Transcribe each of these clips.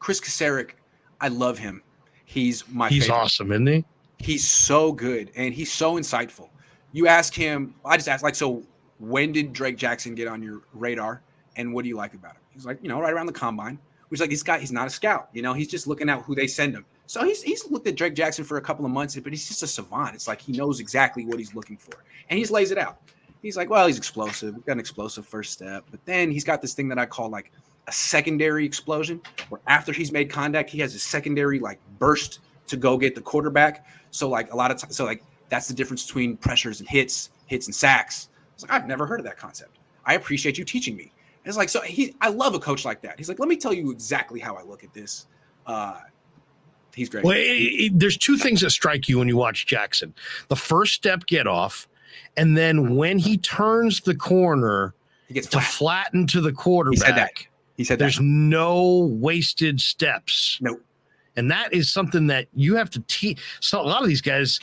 Kris Kocurek, I love him. He's my He's favorite. awesome, isn't he? He's so good, and he's so insightful. You ask him, I just asked, like, so when did Drake Jackson get on your radar, and what do you like about him? He's like, right around the combine. He's like, this guy, he's not a scout. He's just looking at who they send him. So he's looked at Drake Jackson for a couple of months, but he's just a savant. It's like he knows exactly what he's looking for, and he just lays it out. He's like, well, he's explosive. We've got an explosive first step, but then he's got this thing that I call like a secondary explosion, where after he's made contact, he has a secondary like burst to go get the quarterback. So like a lot of times, so like that's the difference between pressures and hits and sacks. It's like, I've never heard of that concept. I appreciate you teaching me. And it's like, so I love a coach like that. He's like, let me tell you exactly how I look at this. He's great. Well, there's two things that strike you when you watch Jackson. The first step get off, and then when he turns the corner, he gets to flatten to the quarterback. He said that. There's no wasted steps. Nope. And that is something that you have to teach. So a lot of these guys,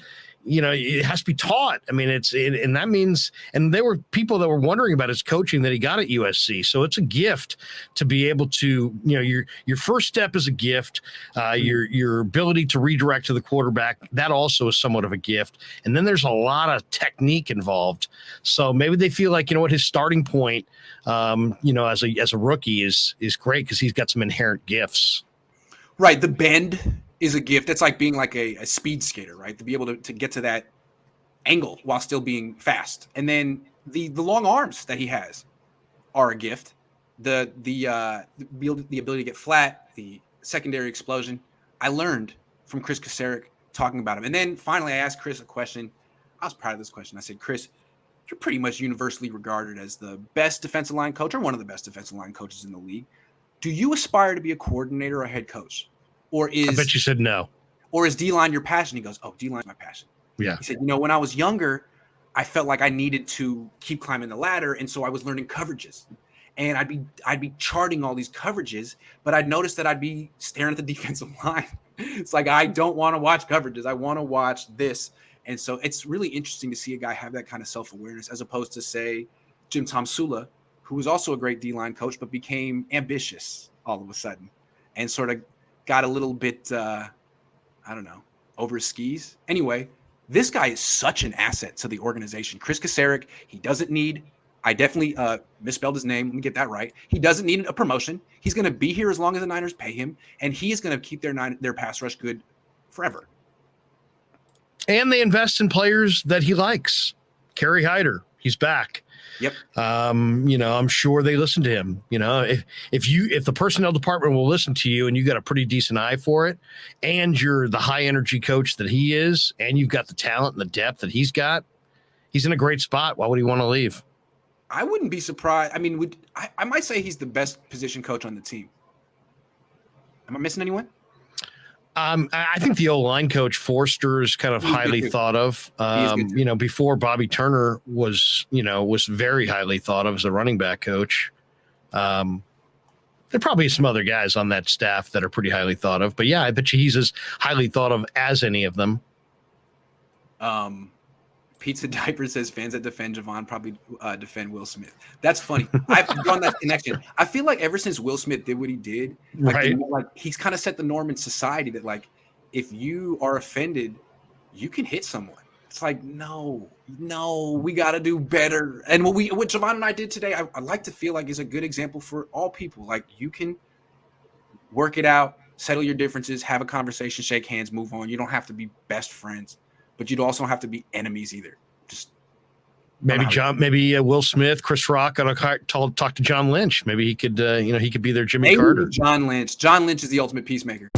it has to be taught. I mean, and that means, and there were people that were wondering about his coaching that he got at USC. So it's a gift to be able to, your first step is a gift. Your ability to redirect to the quarterback, that also is somewhat of a gift. And then there's a lot of technique involved. So maybe they feel like, his starting point, as a rookie is great because he's got some inherent gifts. Right. The bend is a gift. It's like being like a speed skater, right? To be able to get to that angle while still being fast. And then the long arms that he has are a gift. The ability to get flat, the secondary explosion. I learned from Kris Kocurek talking about him. And then finally I asked Kris a question. I was proud of this question. I said, Kris, you're pretty much universally regarded as the best defensive line coach or one of the best defensive line coaches in the league. Do you aspire to be a coordinator or a head coach? I bet you said no. Or is D-line your passion? He goes, oh, D-line's my passion. Yeah. He said, when I was younger, I felt like I needed to keep climbing the ladder. And so I was learning coverages. And I'd be charting all these coverages, but I'd notice that I'd be staring at the defensive line. It's like, I don't want to watch coverages. I want to watch this. And so it's really interesting to see a guy have that kind of self-awareness as opposed to, say, Jim Tomsula, who was also a great D-line coach, but became ambitious all of a sudden and sort of got a little bit, over his skis. Anyway, this guy is such an asset to the organization. Kris Kocurek, he doesn't need, I definitely misspelled his name. Let me get that right. He doesn't need a promotion. He's going to be here as long as the Niners pay him, and he is going to keep their pass rush good forever. And they invest in players that he likes. Kerry Hyder, he's back. Yep. I'm sure they listen to him. If the personnel department will listen to you and you got a pretty decent eye for it, and you're the high energy coach that he is, and you've got the talent and the depth that he's got, he's in a great spot. Why would he want to leave? I wouldn't be surprised. I mean, I might say he's the best position coach on the team. Am I missing anyone? I think the O-line coach Forster is kind of highly thought of. Before Bobby Turner was very highly thought of as a running back coach. There probably some other guys on that staff that are pretty highly thought of, but yeah, I bet you he's as highly thought of as any of them. Pizza Diaper says fans that defend Javon probably defend Will Smith. That's funny. I've drawn that connection. I feel like ever since Will Smith did what he did, like he's kind of set the norm in society that like if you are offended, you can hit someone. It's like no, we got to do better. And what Javon and I did today, I like to feel like is a good example for all people. Like you can work it out, settle your differences, have a conversation, shake hands, move on. You don't have to be best friends. But you'd also have to be enemies either. Just maybe Will Smith, Chris Rock got to talk to John Lynch. Maybe he could, he could be their Jimmy Carter. John Lynch. John Lynch is the ultimate peacemaker.